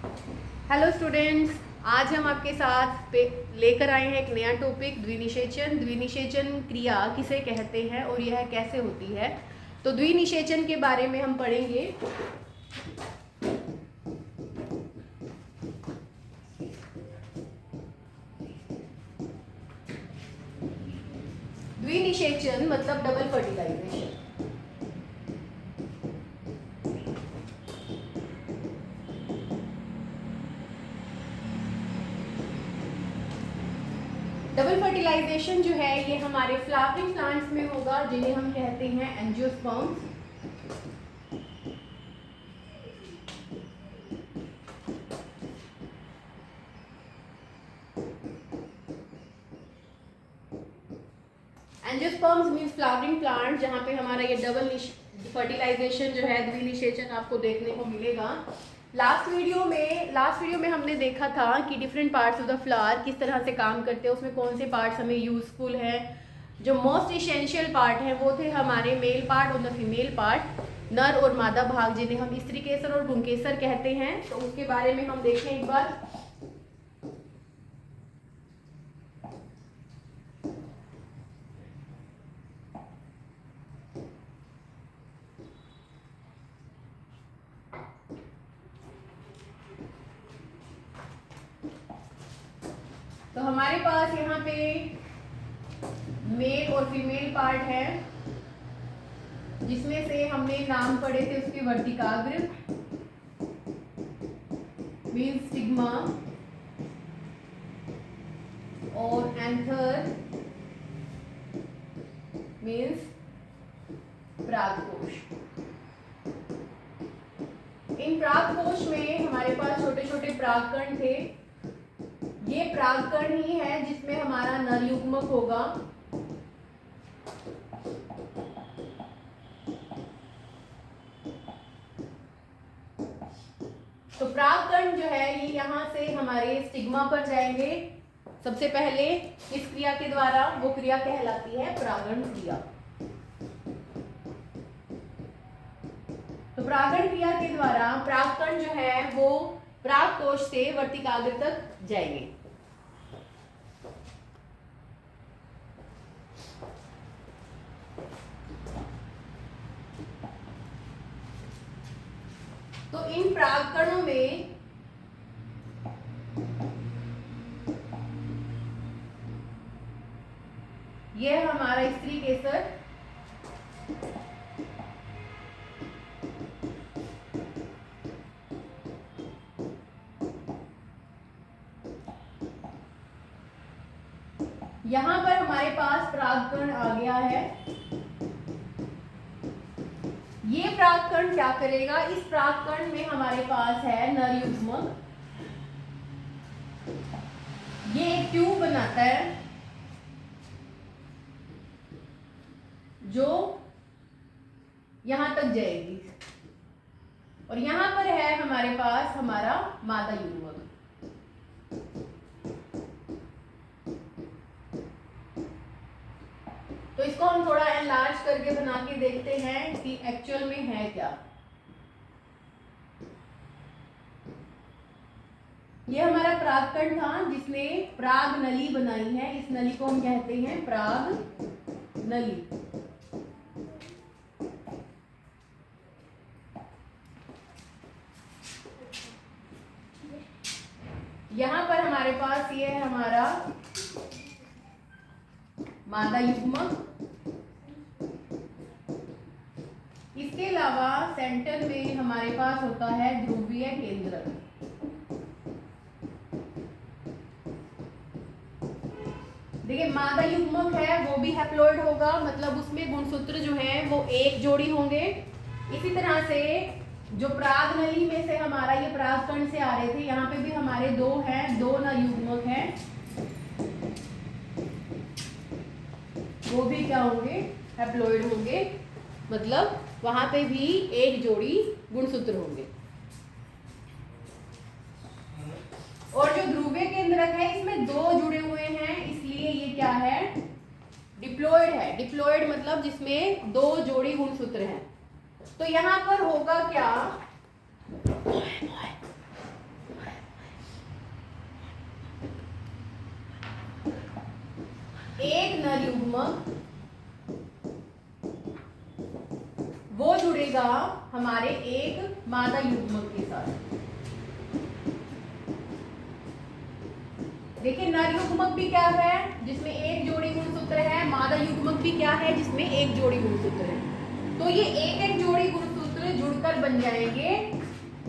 Hello students, आज हम आपके साथ लेकर आए हैं एक नया टॉपिक द्विनिषेचन। द्विनिषेचन क्रिया किसे कहते हैं और यह कैसे होती है। तो द्विनिषेचन के बारे में हम पढ़ेंगे। द्विनिषेचन मतलब डबल फर्टिलाइजेशन। डबल फर्टिलाइजेशन जो है ये हमारे फ्लावरिंग प्लांट्स में होगा, जिन्हें हम कहते हैं angiosperms. Angiosperms means flowering plant, जहाँ पे हमारा ये डबल फर्टिलाइजेशन जो है द्विनिषेचन आपको देखने को मिलेगा। लास्ट वीडियो में हमने देखा था कि different parts of the flower किस तरह से काम करते हैं, उसमें कौन से पार्ट्स हमें यूजफुल है। जो मोस्ट इसेंशियल पार्ट है वो थे हमारे मेल पार्ट और द फीमेल पार्ट, नर और मादा भाग, जिन्हें हम स्त्री केसर और पुंकेसर कहते हैं। तो उसके बारे में हम देखें एक बार। तो हमारे पास यहाँ पे मेल और फीमेल पार्ट है, जिसमें से हमने नाम पढ़े थे उसके वर्तिकाग्र मीन्स स्टिग्मा और एंथर मीन्स परागकोश। इन परागकोश में हमारे पास छोटे छोटे परागकण थे। ये परागकण ही है जिसमें हमारा नर युग्मक होगा। तो परागकण जो है ये यहाँ से हमारे स्टिग्मा पर जाएंगे सबसे पहले इस क्रिया के द्वारा। वो क्रिया कहलाती है परागण क्रिया। तो परागण क्रिया के द्वारा परागकण जो है वो परागकोश से वर्तिकाग्र तक जाएंगे। तो इन परागकणों में यह हमारा स्त्री केसर, यहां पर हमारे पास परागकण आ गया है। ये परागकण क्या करेगा, इस परागकण में हमारे पास है नर युग्मक। ये एक ट्यूब बनाता है जो यहां तक जाएगी, और यहां पर है हमारे पास हमारा मादा युग्मक। तो इसको हम थोड़ा एनलार्ज करके बना के देखते हैं कि एक्चुअल में है क्या। ये हमारा परागकण था जिसने पराग नली बनाई है। इस नली को हम कहते हैं पराग नली। यहां पर हमारे पास ये है हमारा मादा युग्मक। इसके अलावा सेंटर में हमारे पास होता है ध्रुवीय केंद्रक। देखिए मादा युग्मक है वो भी हैप्लॉइड होगा, मतलब उसमें गुणसूत्र जो है वो एक जोड़ी होंगे। इसी तरह से जो पराग नली में से हमारा ये परागकण से आ रहे थे, यहाँ पे भी हमारे दो हैं, दो नर युग्मक हैं, वो भी क्या होंगे, हैप्लॉइड होंगे, मतलब वहां पे भी एक जोड़ी गुणसूत्र होंगे। और जो ध्रुवीय केंद्रक है इसमें दो जुड़े हुए हैं, इसलिए ये क्या है, डिप्लॉइड है। डिप्लॉइड मतलब जिसमें दो जोड़ी गुणसूत्र हैं। तो यहां पर होगा क्या, नर युग्मक वो जुड़ेगा हमारे एक मादा युग्मक के साथ। देखिए नर युग्मक भी क्या है जिसमें एक जोड़ी गुणसूत्र है, मादा युग्मक भी क्या है जिसमें एक जोड़ी गुणसूत्र है। तो ये एक एक जोड़ी गुणसूत्र जुड़कर बन जाएंगे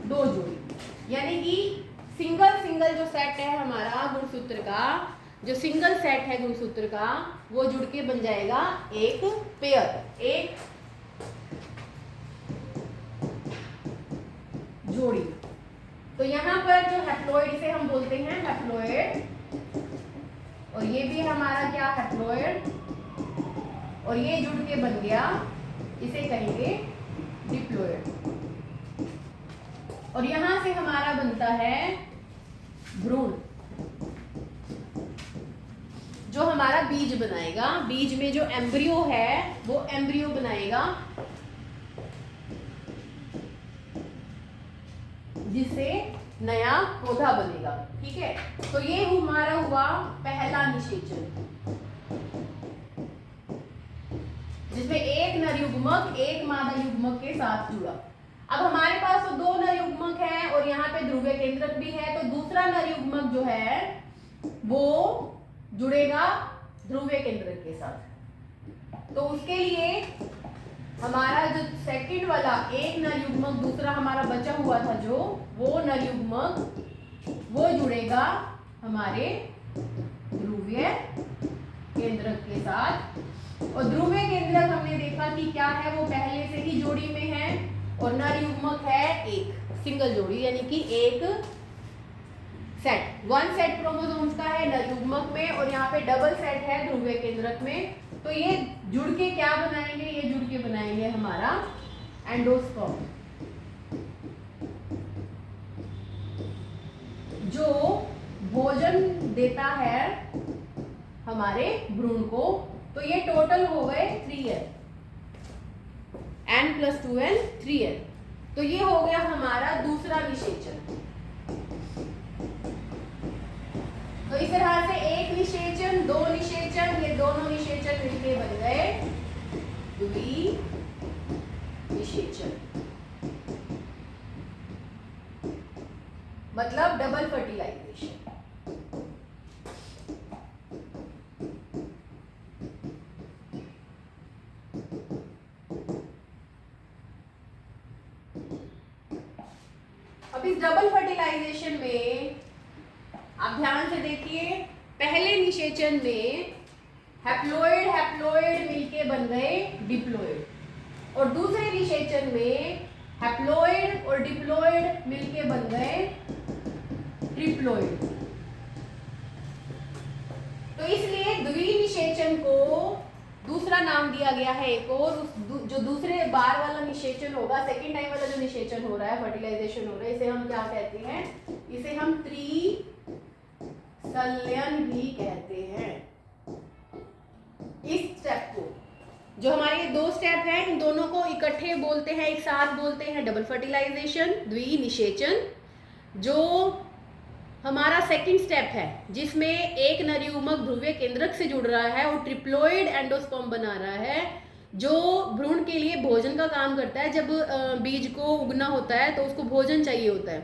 दो जोड़ी, यानी कि सिंगल सिंगल जो सेट है हमारा गुणसूत्र का, जो सिंगल सेट है गुणसूत्र का, वो जुड़ के बन जाएगा एक पेयर, एक जोड़ी। तो यहाँ पर जो हैप्लॉइड, इसे हम बोलते हैं हैप्लॉइड, और ये भी हमारा क्या हैप्लॉइड, और ये जुड़ के बन गया, इसे कहेंगे डिप्लॉइड। और यहां से हमारा बनता है भ्रूण, जो हमारा बीज बनाएगा। बीज में जो एम्ब्रियो है वो एम्ब्रियो बनाएगा, जिससे नया पौधा बनेगा। ठीक है, तो ये हमारा हुआ पहला निषेचन, जिसमें एक नर युग्मक एक मादा युग्मक के साथ जुड़ा। अब हमारे पास तो दो नर युग्मक है और यहाँ पे ध्रुवीय केंद्रक भी है, तो दूसरा नर युग्मक जो है वो जुड़ेगा ध्रुवीय केंद्रक के साथ। तो उसके लिए हमारा जो सेकंड वाला एक नर युग्मक दूसरा हमारा बचा हुआ था, जो वो नर युग्मक वो जुड़ेगा हमारे ध्रुवीय केंद्रक के साथ। और ध्रुवीय केंद्रक हमने देखा कि क्या है, वो पहले से ही जोड़ी में है, और नर युग्मक है एक सिंगल जोड़ी, यानी कि एक सेट, वन सेट क्रोमोसोम्स का है नर युग्मक में, और यहाँ पे डबल सेट है ध्रुवीय केंद्रक में। तो ये जुड़ के क्या बनाएंगे, ये जुड़ के बनाएंगे हमारा एंडोस्पर्म, जो भोजन देता है हमारे भ्रूण को। तो ये टोटल हो गए 3N, N+2N 3N। तो ये हो गया हमारा दूसरा निषेचन। तो इस तरह से एक निषेचन, दो निषेचन, ये दोनों निषेचन मिलके बन गए द्विनिषेचन। मतलब डबल फर्टिलाइजेशन। अब इस डबल फर्टिलाइजेशन में आप ध्यान से देखिए, पहले निषेचन में हैप्लॉइड हैप्लॉइड मिलके बन गए डिप्लॉइड, और दूसरे निषेचन में हैप्लॉइड और डिप्लॉइड मिलके बन गए ट्रिप्लॉइड। तो इसलिए द्विनिषेचन को दूसरा नाम दिया गया है एक और, जो दूसरे बार वाला निषेचन होगा, सेकेंड टाइम वाला जो निषेचन हो रहा है, फर्टिलाइजेशन हो रहा है, इसे हम क्या कहते हैं, इसे हम त्रिसल्यन भी कहते हैं। इस स्टेप को, जो हमारे ये दो स्टेप हैं, इन दोनों को इकट्ठे बोलते हैं, एक साथ बोलते हैं डबल फर्टिलाइजेशन, द्विनिषेचन। जो हमारा सेकंड स्टेप है, जिसमें एक नर युग्मक ध्रुवीय केंद्रक से जुड़ रहा है और ट्रिप्लॉइड एंडोस्पर्म बना रहा है, जो भ्रूण के लिए भोजन का काम करता है। जब बीज को उगना होता है तो उसको भोजन चाहिए होता है,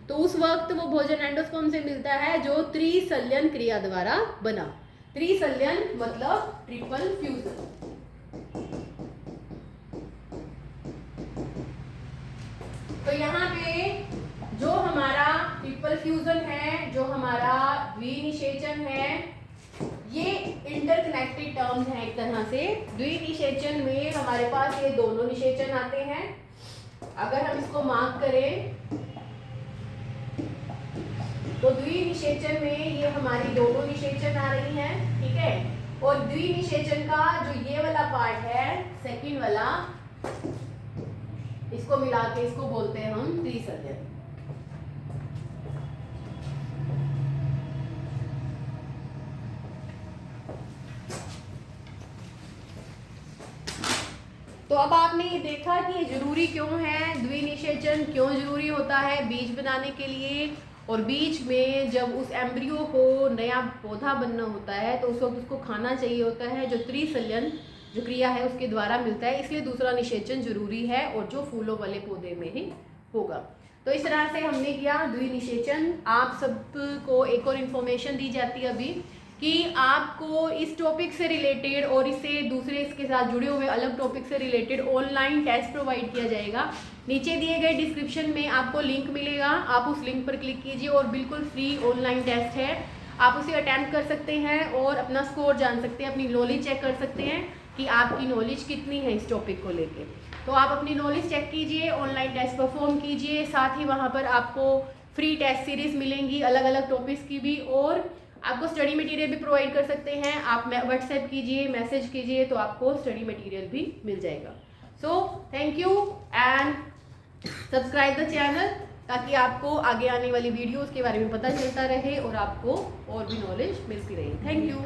तो उस वक्त वो भोजन एंडोस्पर्म से मिलता है, जो त्रिसल्यन क्रिया द्वारा बना। त्रिसल्यन मतलब ट्रिपल फ्यूजन। तो यहाँ पे जो हमारा ट्रिपल फ्यूजन है, जो हमारा द्विनिषेचन है, ये इंटरकनेक्टेड टर्म्स हैं एक तरह से। द्विनिषेचन में हमारे पास ये दोनों निषेचन आते हैं। अगर हम इसको मार्क करें तो द्विनिषेचन में ये हमारी दोनों निषेचन आ रही हैं, ठीक है। और द्विनिषेचन का जो ये वाला पार्ट है, सेकंड वाला, इसको मिला के इसको बोलते हैं हम त्रिसल्यन। तो अब आपने ये देखा कि ये जरूरी क्यों है, द्विनिषेचन क्यों जरूरी होता है बीज बनाने के लिए, और बीच में जब उस एम्ब्रियो को नया पौधा बनना होता है तो उस वक्त उसको खाना चाहिए होता है, जो त्रिसलन जो क्रिया है उसके द्वारा मिलता है, इसलिए दूसरा निषेचन जरूरी है और जो फूलों वाले पौधे में ही होगा। तो इस तरह से हमने किया द्विनिषेचन। आप सबको एक और इन्फॉर्मेशन दी जाती है अभी कि आपको इस टॉपिक से रिलेटेड और इससे दूसरे इसके साथ जुड़े हुए अलग टॉपिक से रिलेटेड ऑनलाइन टेस्ट प्रोवाइड किया जाएगा। नीचे दिए गए डिस्क्रिप्शन में आपको लिंक मिलेगा, आप उस लिंक पर क्लिक कीजिए और बिल्कुल फ्री ऑनलाइन टेस्ट है, आप उसे अटेम्प्ट कर सकते हैं और अपना स्कोर जान सकते हैं, अपनी नॉलेज चेक कर सकते हैं कि आपकी नॉलेज कितनी है इस टॉपिक को लेके। तो आप अपनी नॉलेज चेक कीजिए, ऑनलाइन टेस्ट परफॉर्म कीजिए, साथ ही वहाँ पर आपको फ्री टेस्ट सीरीज मिलेंगी अलग अलग टॉपिक्स की भी, और आपको स्टडी मटेरियल भी प्रोवाइड कर सकते हैं। आप व्हाट्सएप कीजिए, मैसेज कीजिए तो आपको स्टडी मटेरियल भी मिल जाएगा। So thank you and subscribe the channel ताकि आपको आगे आने वाली वीडियोस के बारे में पता चलता रहे और आपको और भी नॉलेज मिलती रहे। Thank you.